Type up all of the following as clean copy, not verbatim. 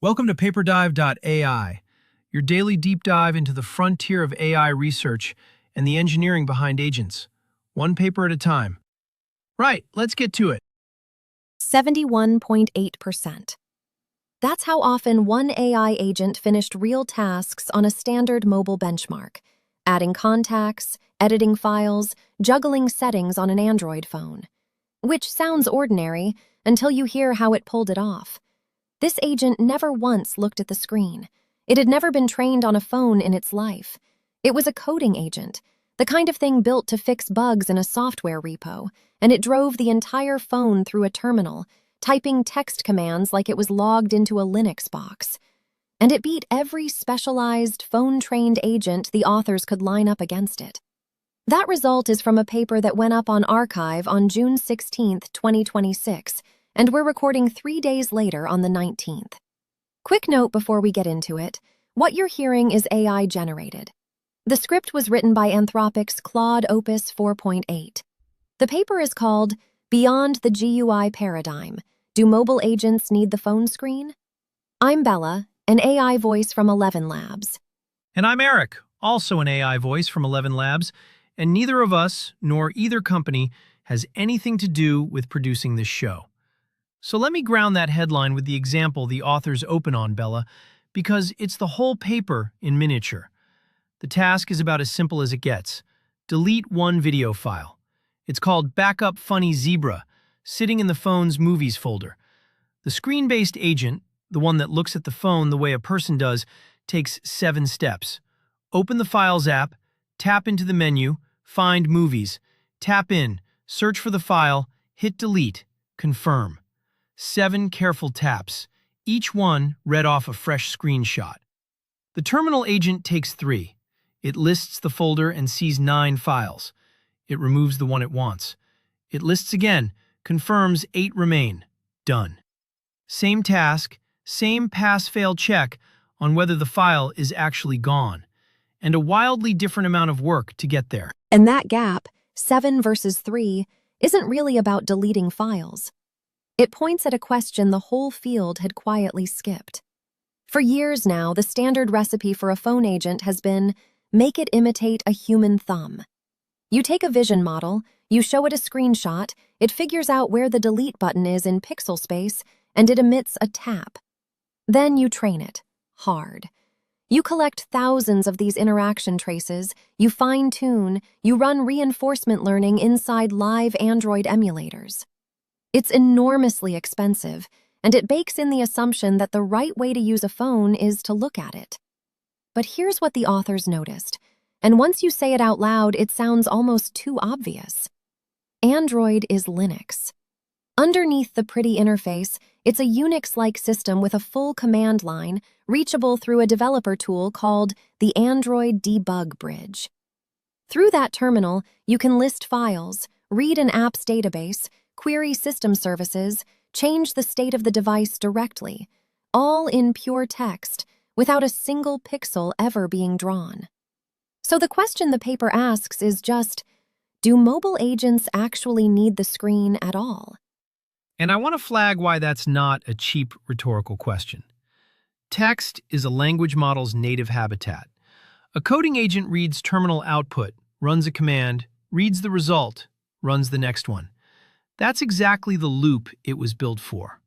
Welcome to PaperDive.ai, your daily deep dive into the frontier of AI research and the engineering behind agents, one paper at a time. Right, let's get to it. 71.8%. That's how often one AI agent finished real tasks on a standard mobile benchmark, adding contacts, editing files, juggling settings on an Android phone. Which sounds ordinary until you hear how it pulled it off. This agent never once looked at the screen. It had never been trained on a phone in its life. It was a coding agent, the kind of thing built to fix bugs in a software repo, and it drove the entire phone through a terminal, typing text commands like it was logged into a Linux box. And it beat every specialized, phone-trained agent the authors could line up against it. That result is from a paper that went up on Archive on June 16, 2026, and we're recording 3 days later on the 19th. Quick note before we get into it, what you're hearing is AI-generated. The script was written by Anthropic's Claude Opus 4.8. The paper is called Beyond the GUI Paradigm. Do mobile agents need the phone screen? I'm Bella, an AI voice from 11 Labs. And I'm Eric, also an AI voice from 11 Labs, and neither of us, nor either company, has anything to do with producing this show. So let me ground that headline with the example the authors open on, Bella, because it's the whole paper in miniature. The task is about as simple as it gets. Delete one video file. It's called Backup Funny Zebra, sitting in the phone's Movies folder. The screen-based agent, the one that looks at the phone the way a person does, takes 7 steps. Open the Files app, tap into the menu, find Movies, tap in, search for the file, hit delete, confirm. 7 careful taps, each one read off a fresh screenshot. The terminal agent takes 3. It lists the folder and sees 9 files. It removes the one it wants. It lists again, confirms 8 remain. Done. Same task, same pass-fail check on whether the file is actually gone, and a wildly different amount of work to get there. And that gap, 7 versus 3, isn't really about deleting files. It points at a question the whole field had quietly skipped. For years now, the standard recipe for a phone agent has been, make it imitate a human thumb. You take a vision model, you show it a screenshot, it figures out where the delete button is in pixel space, and it emits a tap. Then you train it, hard. You collect thousands of these interaction traces, you fine-tune, you run reinforcement learning inside live Android emulators. It's enormously expensive, and it bakes in the assumption that the right way to use a phone is to look at it. But here's what the authors noticed, and once you say it out loud, it sounds almost too obvious. Android is Linux. Underneath the pretty interface, it's a Unix-like system with a full command line, reachable through a developer tool called the Android Debug Bridge. Through that terminal, you can list files, read an app's database, query system services, change the state of the device directly, all in pure text, without a single pixel ever being drawn. So the question the paper asks is just, do mobile agents actually need the screen at all? And I want to flag why that's not a cheap rhetorical question. Text is a language model's native habitat. A coding agent reads terminal output, runs a command, reads the result, runs the next one. That's exactly the loop it was built for.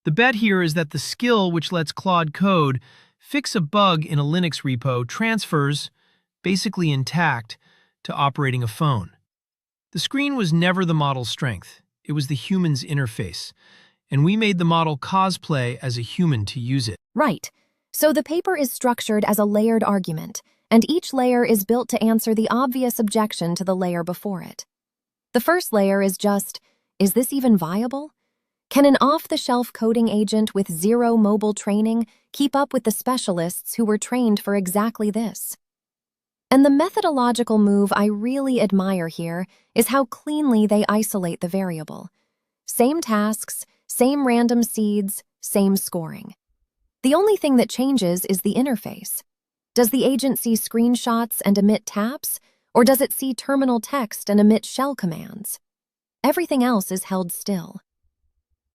The bet here is that the skill which lets Claude Code fix a bug in a Linux repo transfers, basically intact, to operating a phone. The screen was never the model's strength. It was the human's interface, and we made the model cosplay as a human to use it. Right. So the paper is structured as a layered argument, and each layer is built to answer the obvious objection to the layer before it. The first layer is just, is this even viable? Can an off-the-shelf coding agent with 0 mobile training keep up with the specialists who were trained for exactly this? And the methodological move I really admire here is how cleanly they isolate the variable. Same tasks, same random seeds, same scoring. The only thing that changes is the interface. Does the agent see screenshots and emit taps, or does it see terminal text and emit shell commands? Everything else is held still.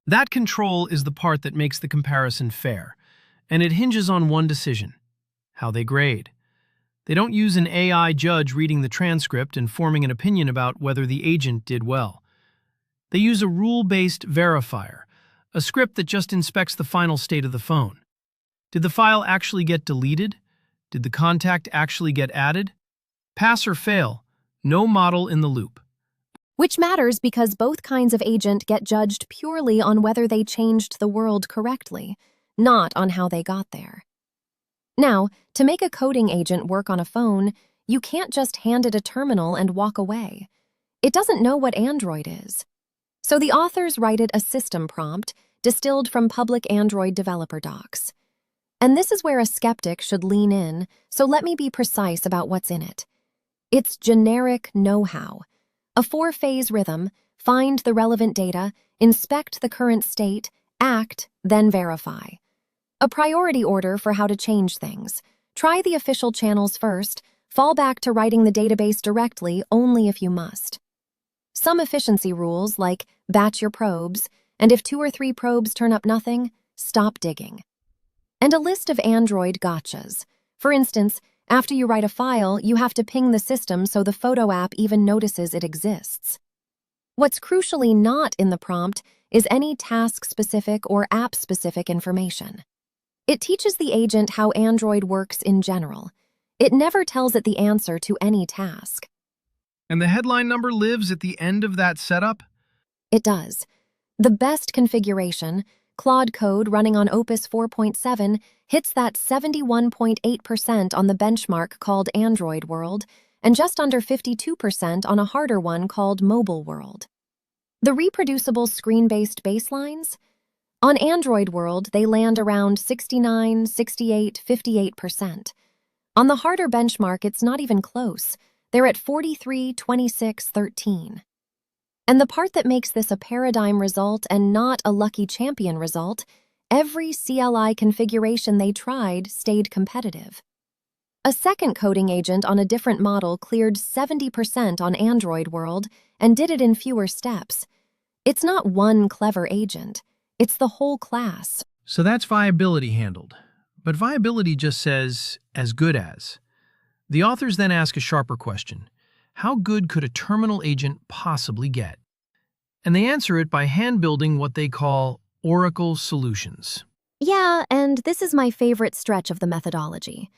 That control is the part that makes the comparison fair. And it hinges on one decision: how they grade. They don't use an AI judge reading the transcript and forming an opinion about whether the agent did well. They use a rule-based verifier, a script that just inspects the final state of the phone. Did the file actually get deleted? Did the contact actually get added? Pass or fail, no model in the loop. Which matters because both kinds of agent get judged purely on whether they changed the world correctly, not on how they got there. Now, to make a coding agent work on a phone, you can't just hand it a terminal and walk away. It doesn't know what Android is. So the authors write it a system prompt distilled from public Android developer docs. And this is where a skeptic should lean in, so let me be precise about what's in it. It's generic know-how. A 4-phase rhythm: find the relevant data, inspect the current state, act, then verify. A priority order for how to change things. Try the official channels first, fall back to writing the database directly only if you must. Some efficiency rules like batch your probes, and if 2 or 3 probes turn up nothing, stop digging. And a list of Android gotchas. For instance, after you write a file, you have to ping the system so the photo app even notices it exists. What's crucially not in the prompt is any task-specific or app-specific information. It teaches the agent how Android works in general. It never tells it the answer to any task. And the headline number lives at the end of that setup? It does. The best configuration, Claude code running on Opus 4.7, hits that 71.8% on the benchmark called Android World, and just under 52% on a harder one called Mobile World. The reproducible screen-based baselines? On Android World, they land around 69, 68, 58%. On the harder benchmark, it's not even close. They're at 43, 26, 13. And the part that makes this a paradigm result and not a lucky champion result, every CLI configuration they tried stayed competitive. A second coding agent on a different model cleared 70% on Android World and did it in fewer steps. It's not one clever agent. It's the whole class. So that's viability handled. But viability just says, as good as. The authors then ask a sharper question. How good could a terminal agent possibly get? And they answer it by hand-building what they call Oracle solutions. Yeah, and this is my favorite stretch of the methodology.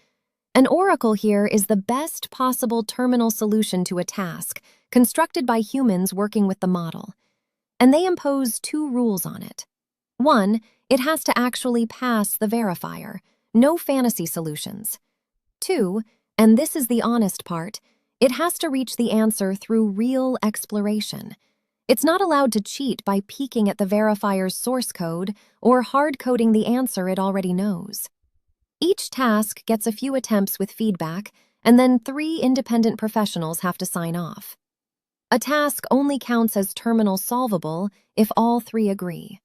An oracle here is the best possible terminal solution to a task, constructed by humans working with the model. And they impose 2 rules on it. 1, it has to actually pass the verifier. No fantasy solutions. 2, and this is the honest part, it has to reach the answer through real exploration. It's not allowed to cheat by peeking at the verifier's source code or hard-coding the answer it already knows. Each task gets a few attempts with feedback, and then 3 independent professionals have to sign off. A task only counts as terminal solvable if all 3 agree.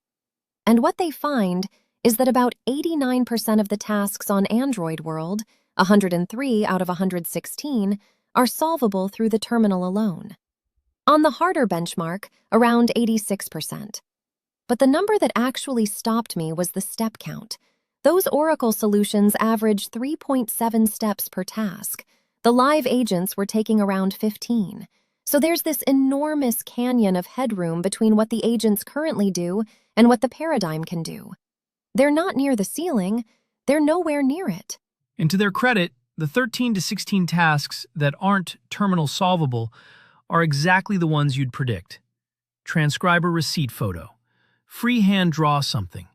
And what they find is that about 89% of the tasks on Android World, 103 out of 116, are solvable through the terminal alone. On the harder benchmark, around 86%. But the number that actually stopped me was the step count. Those Oracle solutions average 3.7 steps per task. The live agents were taking around 15. So there's this enormous canyon of headroom between what the agents currently do and what the paradigm can do. They're not near the ceiling, they're nowhere near it. And to their credit, the 13 to 16 tasks that aren't terminal solvable are exactly the ones you'd predict. Transcribe a receipt photo, freehand draw something,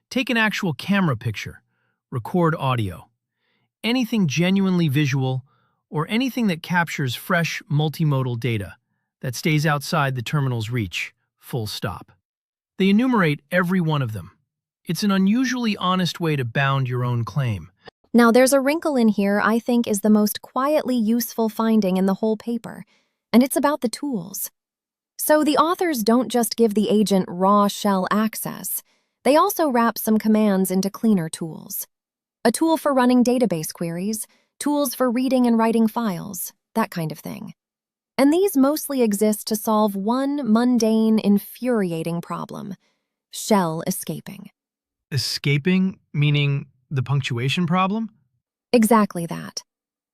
take an actual camera picture, record audio. Anything genuinely visual or anything that captures fresh multimodal data that stays outside the terminal's reach, full stop. They enumerate every one of them. It's an unusually honest way to bound your own claim. Now, there's a wrinkle in here I think is the most quietly useful finding in the whole paper, and it's about the tools. So the authors don't just give the agent raw shell access, they also wrap some commands into cleaner tools. A tool for running database queries, tools for reading and writing files, that kind of thing. And these mostly exist to solve one mundane, infuriating problem: shell escaping. Escaping, meaning The punctuation problem? Exactly that.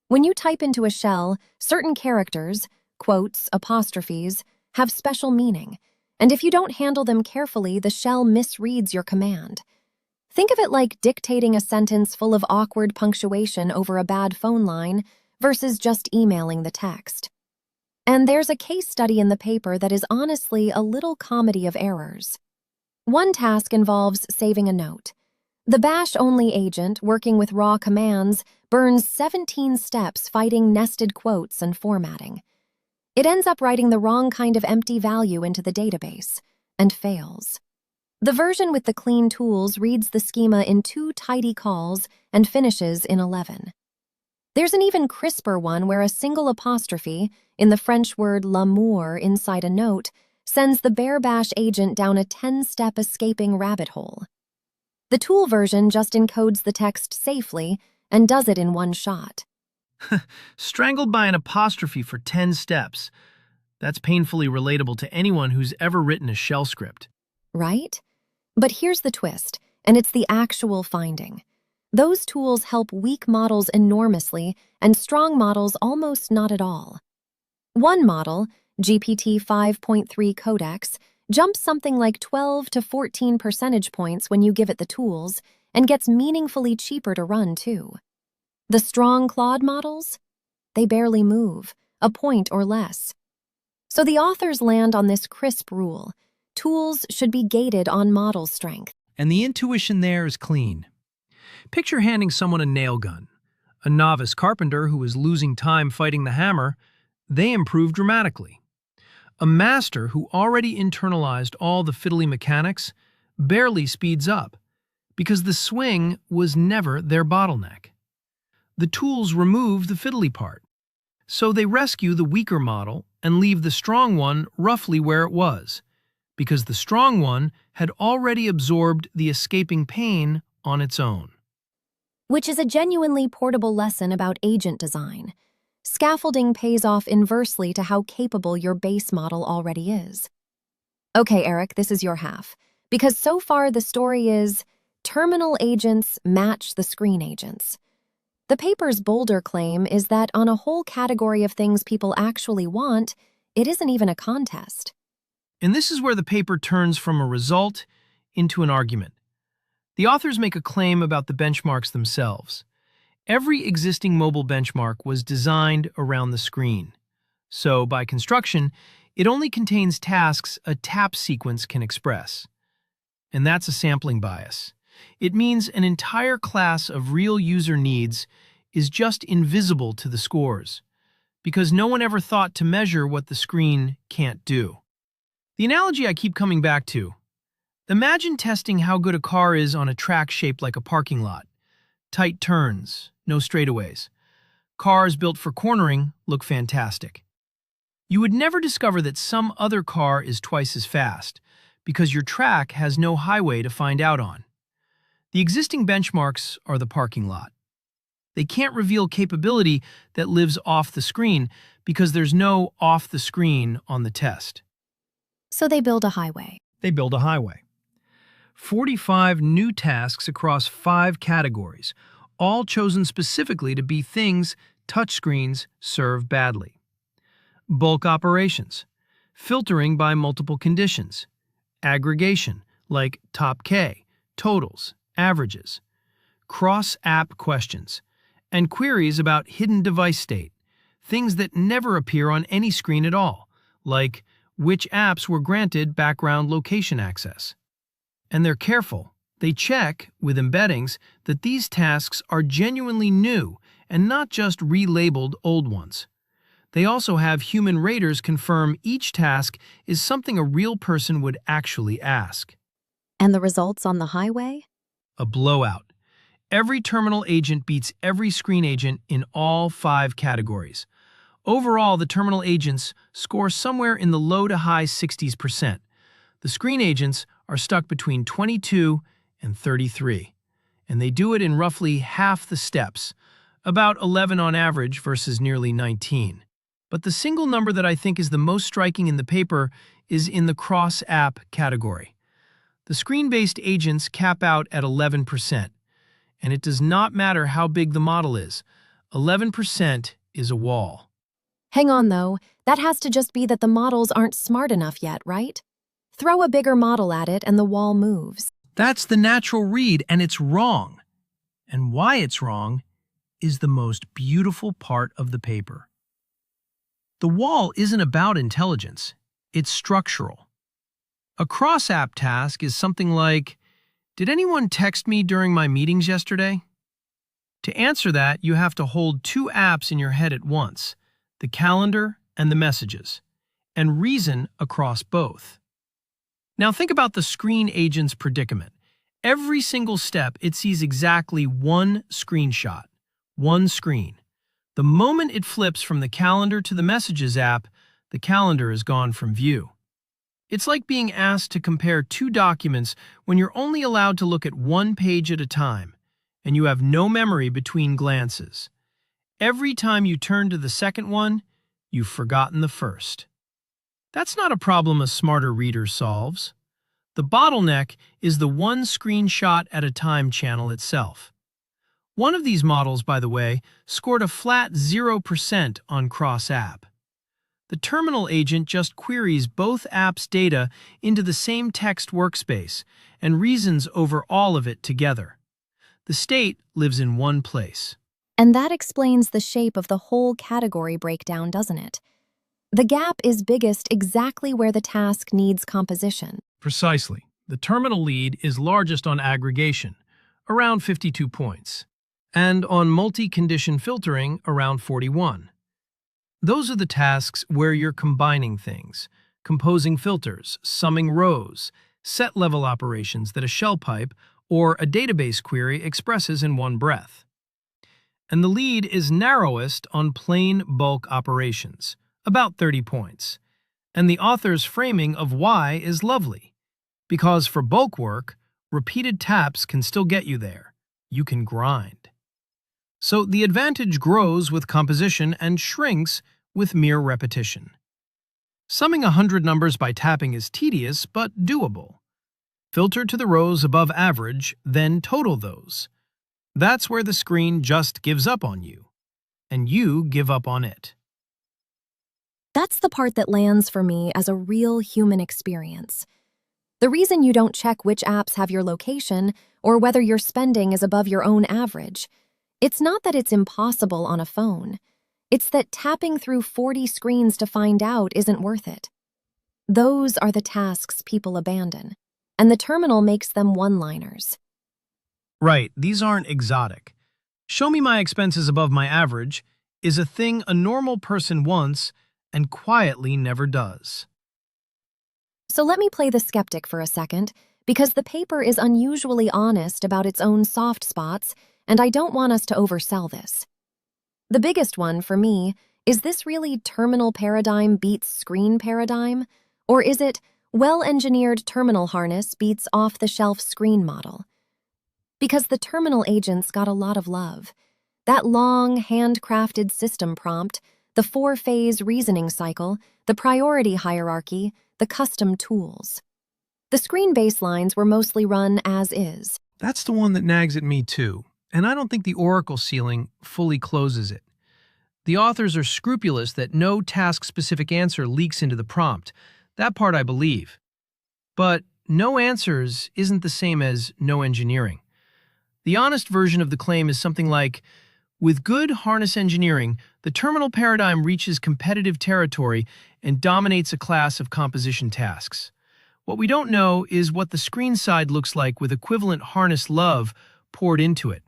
When you type into a shell, certain characters, quotes, apostrophes, have special meaning, and if you don't handle them carefully, the shell misreads your command. Think of it like dictating a sentence full of awkward punctuation over a bad phone line versus just emailing the text. And there's a case study in the paper that is honestly a little comedy of errors. One task involves saving a note. The bash-only agent, working with raw commands, burns 17 steps fighting nested quotes and formatting. It ends up writing the wrong kind of empty value into the database, and fails. The version with the clean tools reads the schema in 2 tidy calls and finishes in 11. There's an even crisper one where a single apostrophe, in the French word l'amour inside a note, sends the bare bash agent down a 10-step escaping rabbit hole. The tool version just encodes the text safely and does it in one shot. Strangled by an apostrophe for 10 steps. That's painfully relatable to anyone who's ever written a shell script. Right? But here's the twist, and it's the actual finding. Those tools help weak models enormously and strong models almost not at all. One model, GPT 5.3 Codex, jumps something like 12 to 14 percentage points when you give it the tools, and gets meaningfully cheaper to run, too. The strong Claude models? They barely move, a point or less. So the authors land on this crisp rule. Tools should be gated on model strength. And the intuition there is clean. Picture handing someone a nail gun. A novice carpenter who is losing time fighting the hammer, they improve dramatically. A master who already internalized all the fiddly mechanics barely speeds up, because the swing was never their bottleneck. The tools remove the fiddly part, so they rescue the weaker model and leave the strong one roughly where it was, because the strong one had already absorbed the escaping pain on its own. Which is a genuinely portable lesson about agent design. Scaffolding pays off inversely to how capable your base model already is. Okay, Eric, this is your half. Because so far the story is, terminal agents match the screen agents. The paper's bolder claim is that on a whole category of things people actually want, it isn't even a contest. And this is where the paper turns from a result into an argument. The authors make a claim about the benchmarks themselves. Every existing mobile benchmark was designed around the screen. So, by construction, it only contains tasks a tap sequence can express. And that's a sampling bias. It means an entire class of real user needs is just invisible to the scores, because no one ever thought to measure what the screen can't do. The analogy I keep coming back to: imagine testing how good a car is on a track shaped like a parking lot. Tight turns, no straightaways. Cars built for cornering look fantastic. You would never discover that some other car is twice as fast, because your track has no highway to find out on. The existing benchmarks are the parking lot. They can't reveal capability that lives off the screen because there's no off the screen on the test. So they build a highway. They build a highway. 45 new tasks across 5 categories, all chosen specifically to be things touchscreens serve badly. Bulk operations, filtering by multiple conditions, aggregation, like top K, totals, averages, cross-app questions, and queries about hidden device state, things that never appear on any screen at all, like which apps were granted background location access. And they're careful. They check, with embeddings, that these tasks are genuinely new and not just relabeled old ones. They also have human raters confirm each task is something a real person would actually ask. And the results on the highway? A blowout. Every terminal agent beats every screen agent in all 5 categories. Overall, the terminal agents score somewhere in the low to high 60%. The screen agents are stuck between 22 and 33, and they do it in roughly half the steps, about 11 on average versus nearly 19. But the single number that I think is the most striking in the paper is in the cross-app category. The screen-based agents cap out at 11%, And it does not matter how big the model is. 11% is a wall. Hang on, though. That has to just be that the models aren't smart enough yet, right? Throw a bigger model at it and the wall moves. That's the natural read, and it's wrong. And why it's wrong is the most beautiful part of the paper. The wall isn't about intelligence. It's structural. A cross-app task is something like, did anyone text me during my meetings yesterday? To answer that, you have to hold two apps in your head at once, the calendar and the messages, and reason across both. Now think about the screen agent's predicament. Every single step, it sees exactly one screenshot, one screen. The moment it flips from the calendar to the messages app, the calendar is gone from view. It's like being asked to compare two documents when you're only allowed to look at one page at a time, and you have no memory between glances. Every time you turn to the second one, you've forgotten the first. That's not a problem a smarter reader solves. The bottleneck is the one screenshot at a time channel itself. One of these models, by the way, scored a flat 0% on cross-app. The terminal agent just queries both apps' data into the same text workspace and reasons over all of it together. The state lives in one place. And that explains the shape of the whole category breakdown, doesn't it? The gap is biggest exactly where the task needs composition. Precisely. The terminal lead is largest on aggregation, around 52 points, and on multi-condition filtering, around 41. Those are the tasks where you're combining things, composing filters, summing rows, set-level operations that a shell pipe or a database query expresses in one breath. And the lead is narrowest on plain bulk operations, about 30 points. And the author's framing of why is lovely, because for bulk work, repeated taps can still get you there. You can grind. So the advantage grows with composition and shrinks with mere repetition. Summing 100 numbers by tapping is tedious but doable. Filter to the rows above average, then total those. That's where the screen just gives up on you, and you give up on it. That's the part that lands for me as a real human experience. The reason you don't check which apps have your location or whether your spending is above your own average, it's not that it's impossible on a phone. It's that tapping through 40 screens to find out isn't worth it. Those are the tasks people abandon, and the terminal makes them one-liners. Right, these aren't exotic. Show me my expenses above my average is a thing a normal person wants and quietly never does. So let me play the skeptic for a second, because the paper is unusually honest about its own soft spots, and I don't want us to oversell this. The biggest one, for me, is this really terminal paradigm beats screen paradigm? Or is it well-engineered terminal harness beats off-the-shelf screen model? Because the terminal agents got a lot of love. That long, handcrafted system prompt, the four-phase reasoning cycle, the priority hierarchy, the custom tools. The screen baselines were mostly run as is. That's the one that nags at me too, and I don't think the Oracle ceiling fully closes it. The authors are scrupulous that no task-specific answer leaks into the prompt. That part I believe. But no answers isn't the same as no engineering. The honest version of the claim is something like, with good harness engineering, the terminal paradigm reaches competitive territory and dominates a class of composition tasks. What we don't know is what the screen side looks like with equivalent harness love poured into it.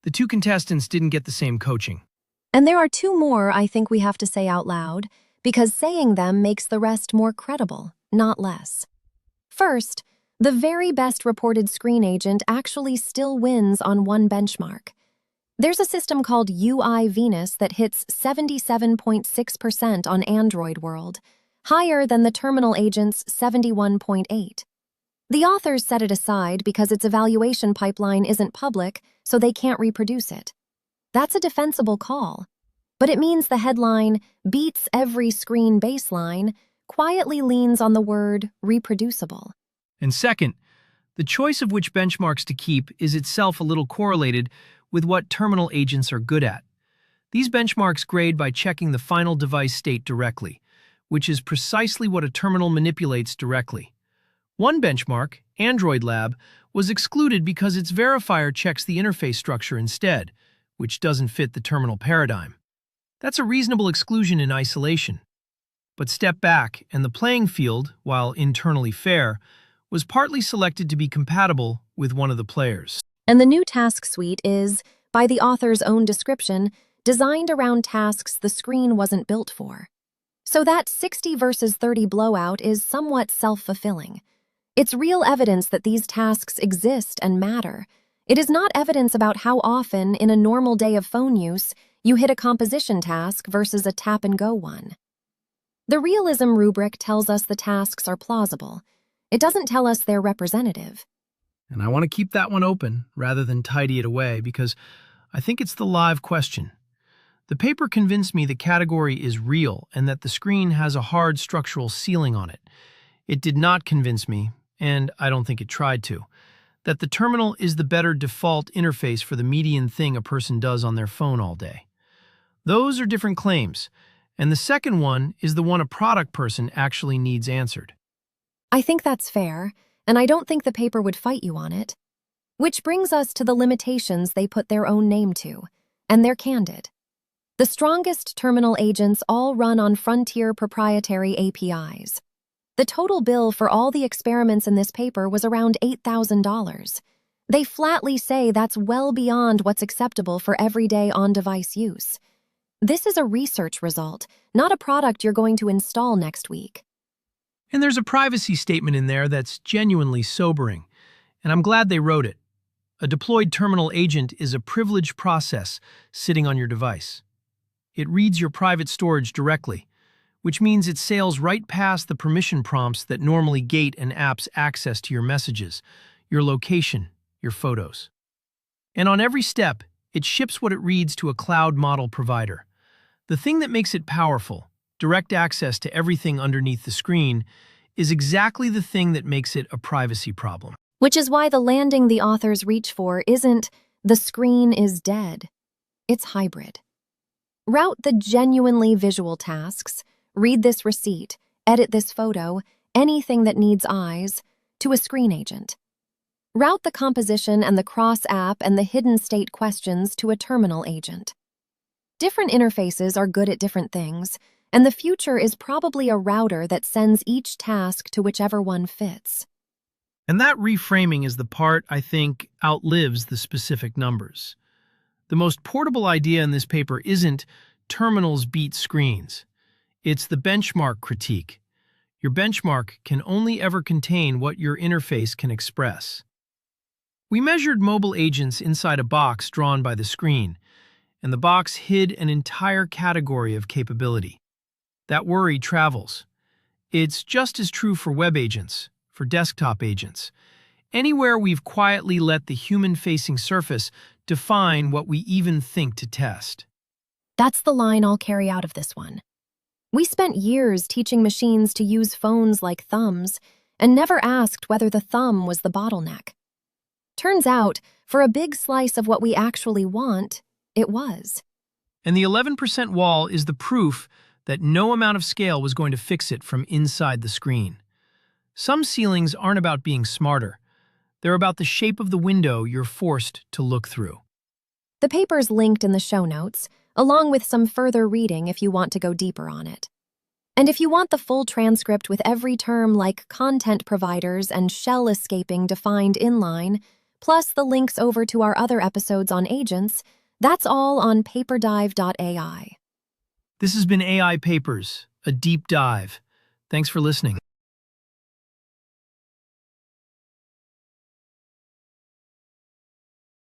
The two contestants didn't get the same coaching. And there are two more I think we have to say out loud, because saying them makes the rest more credible, not less. First, the very best reported screen agent actually still wins on one benchmark. There's a system called UI Venus that hits 77.6% on Android World, higher than the terminal agent's 71.8%. The authors set it aside because its evaluation pipeline isn't public, so they can't reproduce it. That's a defensible call, but it means the headline, beats every screen baseline, quietly leans on the word reproducible. And second, The choice of which benchmarks to keep is itself a little correlated with what terminal agents are good at. These benchmarks grade by checking the final device state directly, which is precisely what a terminal manipulates directly. One benchmark, Android Lab, was excluded because its verifier checks the interface structure instead, which doesn't fit the terminal paradigm. That's a reasonable exclusion in isolation. But step back, and the playing field, while internally fair, was partly selected to be compatible with one of the players. And the new task suite is, by the author's own description, designed around tasks the screen wasn't built for. So that 60 versus 30 blowout is somewhat self-fulfilling. It's real evidence that these tasks exist and matter. It is not evidence about how often, in a normal day of phone use, you hit a composition task versus a tap-and-go one. The realism rubric tells us the tasks are plausible. It doesn't tell us they're representative. And I want to keep that one open rather than tidy it away because I think it's the live question. The paper convinced me the category is real and that the screen has a hard structural ceiling on it. It did not convince me, and I don't think it tried to, that the terminal is the better default interface for the median thing a person does on their phone all day. Those are different claims, and the second one is the one a product person actually needs answered. I think that's fair, and I don't think the paper would fight you on it. Which brings us to the limitations they put their own name to, and they're candid. The strongest terminal agents all run on frontier proprietary APIs. The total bill for all the experiments in this paper was around $8,000. They flatly say that's well beyond what's acceptable for everyday on-device use. This is a research result, not a product you're going to install next week. And there's a privacy statement in there that's genuinely sobering, and I'm glad they wrote it. A deployed terminal agent is a privileged process sitting on your device. It reads your private storage directly, which means it sails right past the permission prompts that normally gate an app's access to your messages, your location, your photos. And on every step, it ships what it reads to a cloud model provider. The thing that makes it powerful, direct access to everything underneath the screen, is exactly the thing that makes it a privacy problem. Which is why the landing the authors reach for isn't "the screen is dead." It's hybrid. Route the genuinely visual tasks, read this receipt, edit this photo, anything that needs eyes, to a screen agent. Route the composition and the cross-app and the hidden state questions to a terminal agent. Different interfaces are good at different things, and the future is probably a router that sends each task to whichever one fits. And that reframing is the part, I think, outlives the specific numbers. The most portable idea in this paper isn't terminals beat screens. It's the benchmark critique. Your benchmark can only ever contain what your interface can express. We measured mobile agents inside a box drawn by the screen, and the box hid an entire category of capability. That worry travels. It's just as true for web agents, for desktop agents. Anywhere we've quietly let the human-facing surface define what we even think to test. That's the line I'll carry out of this one. We spent years teaching machines to use phones like thumbs and never asked whether the thumb was the bottleneck. Turns out, for a big slice of what we actually want, it was. And the 11% wall is the proof that no amount of scale was going to fix it from inside the screen. Some ceilings aren't about being smarter. They're about the shape of the window you're forced to look through. The paper's linked in the show notes, along with some further reading if you want to go deeper on it. And if you want the full transcript with every term like content providers and shell escaping defined inline, plus the links over to our other episodes on agents, that's all on paperdive.ai. This has been AI Papers, a deep dive. Thanks for listening.